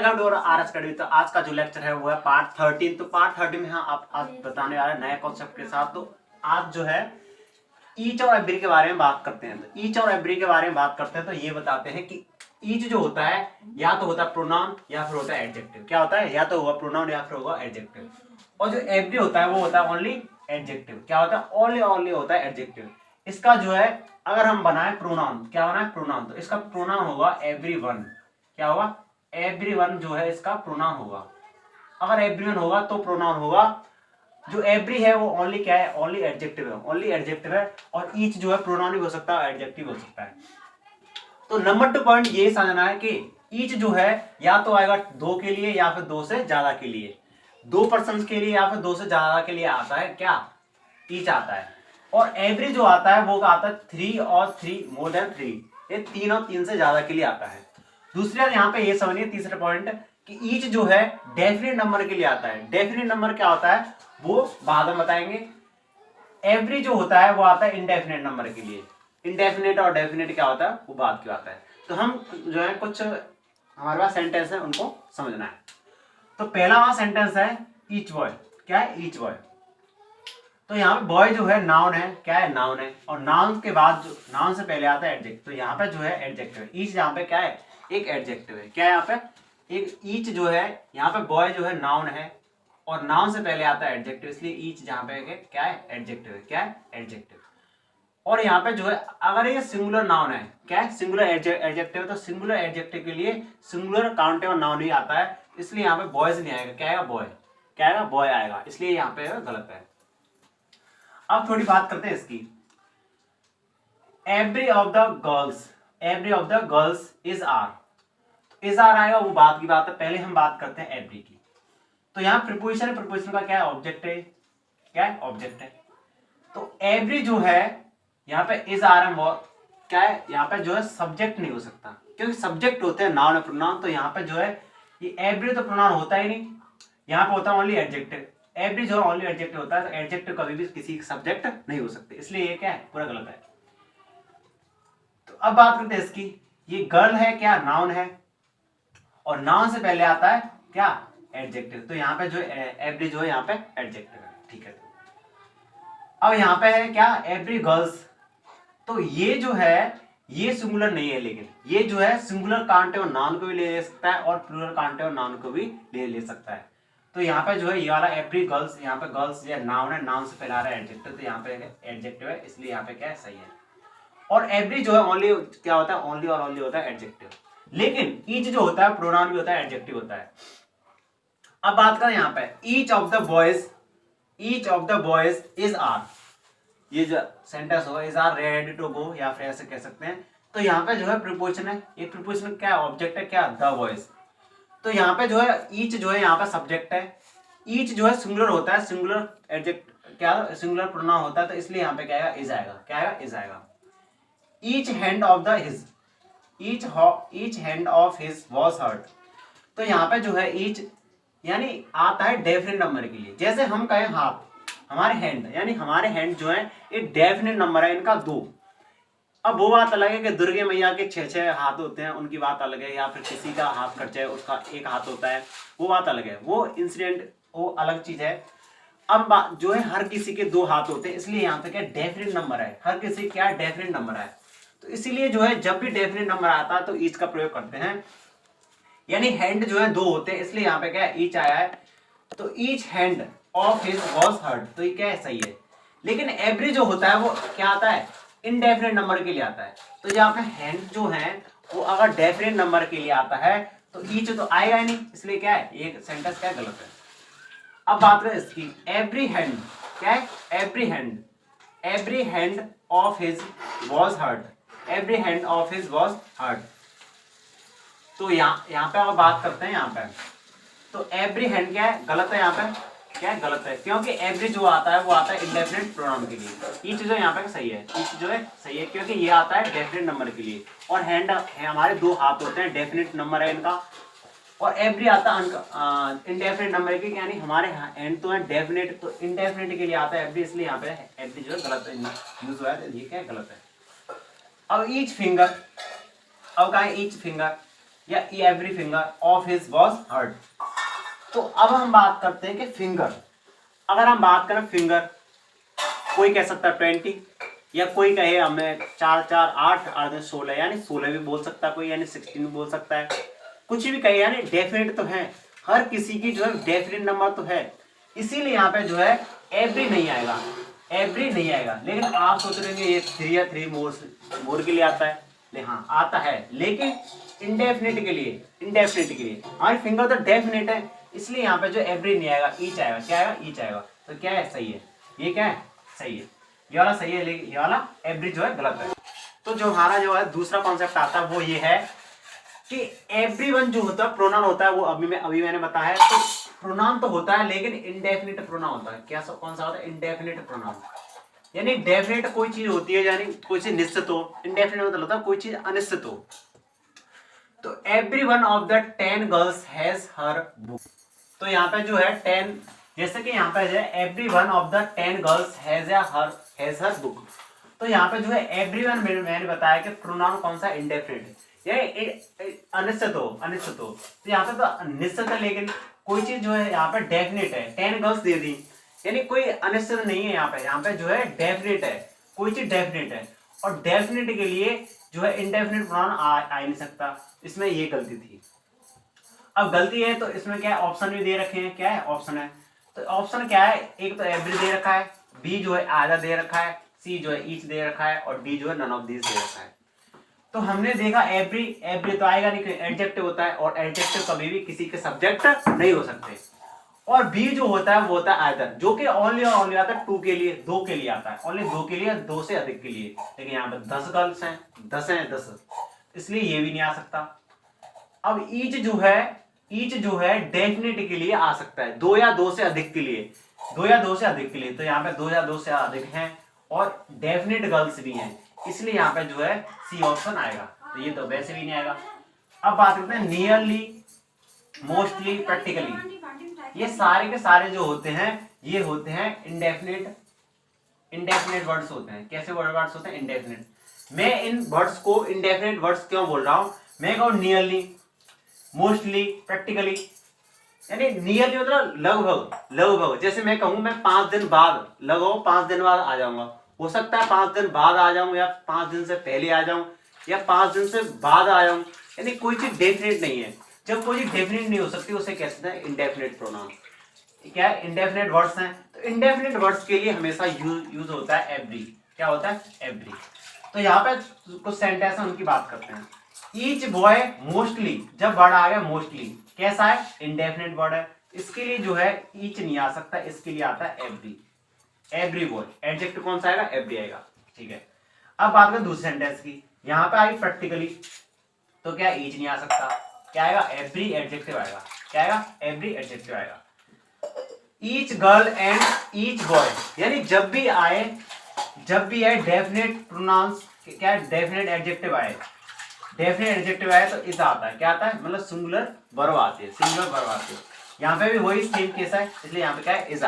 Welcome to R S academy. तो आज का जो लेक्चर है वो है पार्ट 13। तो पार्ट 13 में हम आप आज बताने वाले नए कॉन्सेप्ट के साथ। तो आज जो है ईच और एवरी के बारे में बात करते हैं। तो ईच और एवरी के बारे में बात करते हैं तो ये बताते हैं कि ईच जो होता है या तो होता है प्रोनाउन या फिर होता है एडजेक्टिव। क्या होता है? या तो होगा प्रोनाउन या फिर होगा एडजेक्टिव। और जो एवरी होता है वो होता है ओनली एडजेक्टिव। क्या होता है? ओनली होता है एडजेक्टिव। इसका जो है अगर हम बनाए प्रोनाउन, क्या बनाए प्रोनाउन, तो इसका प्रोनाउन होगा एवरीवन। क्या होगा? एवरीवन जो है इसका प्रोनाउन होगा। अगर एवरीवन होगा तो प्रोनाउन होगा। जो एवरी है वो ओनली क्या है? ओनली एडजेक्टिव है, ओनली एडजेक्टिव है। और ईच जो है प्रोनाउन भी हो सकता है, एडजेक्टिव हो सकता है। तो नंबर 2 पॉइंट ये समझना है कि ईच जो है या तो आएगा दो के लिए या फिर दो से ज्यादा के लिए, दो पर्सन के लिए या फिर दो से ज्यादा के लिए आता है। क्या? ईच आता है। और एवरी जो आता है वो आता है 3 और 3 मोर देन 3, ये 3 और 3 से ज्यादा के लिए आता है। दूसरी बात यहाँ पे ये समझिए, तीसरा पॉइंट, कि ईच जो है डेफिनेट नंबर के लिए आता है। डेफिनेट नंबर क्या होता है वो बाद में बताएंगे। एवरी जो होता है वो आता है इंडेफिनेट नंबर के लिए। इंडेफिनेट और डेफिनेट क्या होता है वो बाद की आता है। तो हम जो है कुछ हमारे पास सेंटेंस है उनको समझना है। तो पहला वहां सेंटेंस है ईच बॉय। क्या है? Each boy. तो यहाँ पे बॉय जो है नाउन है। क्या है? नाउन है। और नाउन के बाद जो नाउन से पहले आता है एडजेक्टिव। तो यहाँ पे जो है एडजेक्टिव है। ईच यहाँ पे क्या है? एक एडजेक्टिव है। क्या है यहाँ पे? एक ईच जो है यहाँ पे बॉय जो है नाउन है और नाउन से पहले आता है एडजेक्टिव, इसलिए ईच जहाँ पे क्या है? एडजेक्टिव है। क्या है? एडजेक्टिव। और यहाँ पे जो है अगर ये सिंगुलर नाउन है, क्या है? सिंगुलर एडजेक्टिव है, तो सिंगुलर एडजेक्टिव के लिए सिंगुलर काउंटेबल नाउन ही आता है, इसलिए यहाँ पे बॉयज नहीं आएगा। क्या आएगा? बॉय। क्या आएगा? बॉय आएगा, इसलिए यहाँ पे गलत है। अब थोड़ी बात करते हैं इसकी। Every of the girls, every of the girls is are. Is are आएगा वो बात की बात है, पहले हम बात करते हैं एवरी की। तो यहाँ प्रीपोजिशन है, प्रीपोजिशन का क्या है? ऑब्जेक्ट है। क्या है? ऑब्जेक्ट है। तो एवरी जो है यहाँ पे इज आर एम क्या है? यहाँ पे जो है सब्जेक्ट नहीं हो सकता, क्योंकि सब्जेक्ट होते हैं नाउन और प्रोनाउन। तो यहाँ पे जो है ये एवरी तो प्रोनाउन होता ही नहीं, यहाँ पे होता है ओनली एडजेक्टिव। एवरी जो ओनली एडजेक्टिव होता है, तो एडजेक्टिव कभी भी किसी सब्जेक्ट नहीं हो सकते, इसलिए ये क्या है? पूरा गलत है। तो अब बात करते हैं इसकी। ये गर्ल है, क्या नाउन है, और नाउन से पहले आता है क्या? एडजेक्टिव। तो यहाँ पे जो एवरी जो है यहाँ पे एडजेक्टिव है। ठीक है। अब यहाँ पे है क्या? Every girls. तो ये जो है ये सिंगुलर नहीं है, लेकिन ये जो है सिंगुलर काउंटेबल नाउन को भी ले सकता है और प्लूरल काउंटेबल नाउन को भी ले सकता है। तो यहाँ पे जो है ये वाला एवरी गर्ल्स, यहाँ पे गर्ल्स ये नाउन है, नाउन से पहले आ रहा है एडजेक्टिव, तो यहाँ पे एडजेक्टिव है, इसलिए यहाँ पे क्या है? सही है। और एवरी जो है ओनली क्या होता है? ओनली और ओनली होता है एडजेक्टिव। लेकिन ईच जो होता है प्रोनाउन भी होता है, एडजेक्टिव होता है। अब बात करें यहाँ पे each of the boys, each of the boys is are. ये जो सेंटेंस होगा is are ready to go, या फिर ऐसे कह सकते हैं। तो यहाँ पे जो है प्रीपोजिशन है, ये प्रीपोजिशन क्या है? ऑब्जेक्ट है। क्या? The boys. तो यहाँ पे जो है ईच जो है यहाँ पे सब्जेक्ट है। ईच जो है सिंगुलर होता है, सिंगुलर एडजेक्ट क्या? सिंगुलर प्रोनाउन होता है, तो इसलिए यहाँ पे क्या आएगा? इज आएगा। क्या आएगा? इज आएगा। Each hand of the his, each hand of his was hurt. तो यहाँ पे जो है ईच यानी आता है डेफिनेट नंबर के लिए। जैसे हम कहें हाथ, हमारे हैंड, यानी हमारे हैंड जो है एक डेफिनेट नंबर है, इनका 2। अब वो बात अलग है कि दुर्गे मैया के 6 हाथ होते हैं, उनकी बात अलग है, या फिर किसी का हाथ कट जाए उसका एक हाथ होता है, वो बात अलग है, वो इंसिडेंट वो अलग चीज है। अब बात जो है हर किसी के 2 हाथ होते हैं, इसलिए यहाँ पे क्या डेफिनेट नंबर है, हर किसी क्या डेफिनेट नंबर है। तो इसीलिए जो है जब भी डेफिनेट नंबर आता है तो ईच का प्रयोग करते हैं, यानी हैंड जो है 2 होते हैं, इसलिए यहाँ पे क्या ईच आया है। तो each hand of his was hurt, तो ये क्या है? सही है। लेकिन एवरी जो होता है वो क्या आता है? इनडेफिनेट नंबर के लिए आता है। तो यहाँ पे हैंड जो है वो अगर डेफिनेट नंबर के लिए आता है तो ईच तो आएगा ही नहीं, इसलिए क्या है? ये सेंटेंस क्या गलत है। अब बात करें इसकी। एवरी हैंड क्या है? Every hand, every hand of his was hurt, every hand of his was hurt. तो यहाँ पे अगर बात करते हैं यहाँ पे, तो एवरी हैंड क्या है? गलत है। यहाँ पे क्या है? गलत है, क्योंकि एवरी जो आता है वो आता है इंडेफिनेट प्रोनाउन के लिए। ईच जो यहाँ पे सही है, ईच जो है सही है, क्योंकि ये आता है डेफिनेट नंबर के लिए। और हैंड है हमारे 2 हाथ होते हैं, डेफिनेट नंबर है इनका। और एवरी आता है इंडेफिनेट नंबर के, यानी हमारे हैंड तो है डेफिनेट, तो इंडेफिनेट के लिए आता है एवरी, इसलिए यहाँ पे एवरी जो है गलत यूज हुआ है, ये क्या है? गलत है। अब ईच फिंगर, अब कहा ईच फिंगर, या every finger of his was hurt. तो अब हम बात करते हैं कि फिंगर, अगर हम बात करें फिंगर, कोई कह सकता है 20 या कोई कहे हमें 4 4 8 8 16, यानी 16 भी बोल सकता है कोई, यानी 16 भी बोल सकता है, कुछ भी कहे, यानी डेफिनेट तो है, हर किसी की जो है डेफिनेट नंबर तो है। इसीलिए यहाँ पे जो है एवरी नहीं आएगा, एवरी नहीं आएगा। लेकिन आप सोच रहे हैं ये 3 या 3 मोर के लिए आता है, हाँ आता है, लेकिन इंडेफिनेट के लिए, इंडेफिनेट के लिए हमारी फिंगर तो डेफिनेट है, इसलिए यहाँ पे जो एवरी नहीं आएगा, ईच आएगा। क्या आएगा? ईच आएगा। तो क्या है? सही है। ये क्या है? सही है। ये वाला सही है, लेकिन ये वाला एवरी जो है गलत है। तो जो हमारा जो है दूसरा कॉन्सेप्ट आता है वो ये है कि एवरीवन जो होता है प्रोनाउन होता है, वो अभी मैंने बताया। तो प्रोनाउन तो होता है लेकिन इंडेफिनिट प्रोनाउन होता है। क्या कौन सा होता है? Indefinite pronoun. यानी डेफिनेट कोई चीज होती है, यानी कोई चीज निश्चित हो, इंडेफिनिट मतलब होता है कोई चीज अनिश्चित हो। तो every one of the 10 girls has her book. तो यहाँ पे जो है 10, जैसे कि यहाँ पे है every one of the 10 girls has her book. तो यहाँ पे जो है एवरी वन मैंने बताया कि प्रोनाउन कौन सा? इंडेफिनिट है, ये अनिश्चित हो, अनिश्चित हो। तो यहाँ पे तो निश्चित है, लेकिन कोई चीज जो है यहाँ पे डेफिनेट है। 10 गर्ल्स दे दी, यानी कोई अनिश्चित नहीं है। यहाँ पे जो है डेफिनेट है, कोई चीज डेफिनेट है। और डेफिनेट के लिए जो है इंडेफिनेट प्रोनाउन आ ही नहीं सकता। इसमें ये गलती थी। अब गलती है तो इसमें क्या है? ऑप्शन भी दे रखे हैं। क्या है? ऑप्शन है। तो ऑप्शन क्या है? एक तो एवरी दे रखा है, बी जो है आधा दे रखा है, सी जो है ईच दे रखा है, और डी जो है नन ऑफ दीज दे रखा है। तो हमने देखा एवरी, एवरी तो आएगा नहीं, एडजेक्टिव होता है, और एडजेक्टिव कभी भी किसी के सब्जेक्ट नहीं हो सकते। और बी जो होता है वो होता है आइदर, जो कि ओनली और ओनली आता है 2 के लिए, 2 के लिए आता है, ओनली 2 के लिए, 2 से अधिक के लिए। लेकिन यहाँ पे 10 गर्ल्स हैं, 10 हैं, 10, इसलिए ये भी नहीं आ सकता। अब ईच जो है डेफिनेट के लिए आ सकता है, 2 या 2 से अधिक के लिए, 2 या 2 से अधिक के लिए। तो यहाँ पे 2 या 2 से अधिक हैं और डेफिनेट गर्ल्स भी हैं, इसलिए यहाँ पे जो है सी ऑप्शन आएगा। तो ये तो वैसे भी नहीं आएगा। अब बात करते हैं नियरली, मोस्टली, प्रैक्टिकली। ये सारे के सारे जो होते हैं ये होते हैं इंडेफिनेट वर्ड्स होते हैं। कैसे वर्ड्स होते हैं? इंडेफिनेट। मैं इन वर्ड्स को इंडेफिनेट वर्ड्स क्यों बोल रहा हूं? मैं कहूं नियरली, मोस्टली, प्रैक्टिकली, यानी नियरली मतलब लगभग। जैसे मैं कहूं मैं 5 दिन बाद, लगभग 5 दिन बाद आ जाऊंगा। हो सकता है 5 दिन बाद आ जाऊं, या 5 दिन से पहले आ जाऊं, या 5 दिन से बाद आ जाऊं। यानी कोई चीज डेफिनेट नहीं है। जब कोई चीज डेफिनेट नहीं हो सकती उसे कहते हैं इंडेफिनेट प्रोनाउन। क्या है? इंडेफिनेट वर्ड्स हैं। तो इंडेफिनेट वर्ड्स के लिए हमेशा यूज होता है एवरी। क्या होता है? एवरी। तो यहाँ पे कुछ सेंटेंस है उनकी बात करते हैं। ईच बॉय मोस्टली, जब वर्ड आ गया मोस्टली, कैसा है? इंडेफिनेट वर्ड है, इसके लिए जो है ईच नहीं आ सकता, इसके लिए आता है एवरी। एवरी बॉय, एडजेक्टिव कौन सा आएगा? एवरी आएगा। ठीक है। अब बात करें दूसरे सेंटेंस की। यहाँ पे आई प्रैक्टिकली, तो क्या ईच नहीं आ सकता, क्या आएगा? एवरी एडजेक्टिव आएगा। क्या आएगा? एवरी एडजेक्टिव आएगा। Each girl and each boy, यानी जब भी आए डेफिनेट प्रोनाउंस, क्या है? डेफिनेट एडजेक्टिव आए, डेफिनेट एडजेक्टिव आए तो इस आता है। क्या आता है? मतलब सिंगुलर वर्ब आती है, सिंगुलर वर्ब आती है। यहाँ पे भी वही सेम केस है, इसलिए यहाँ पे क्या है? इज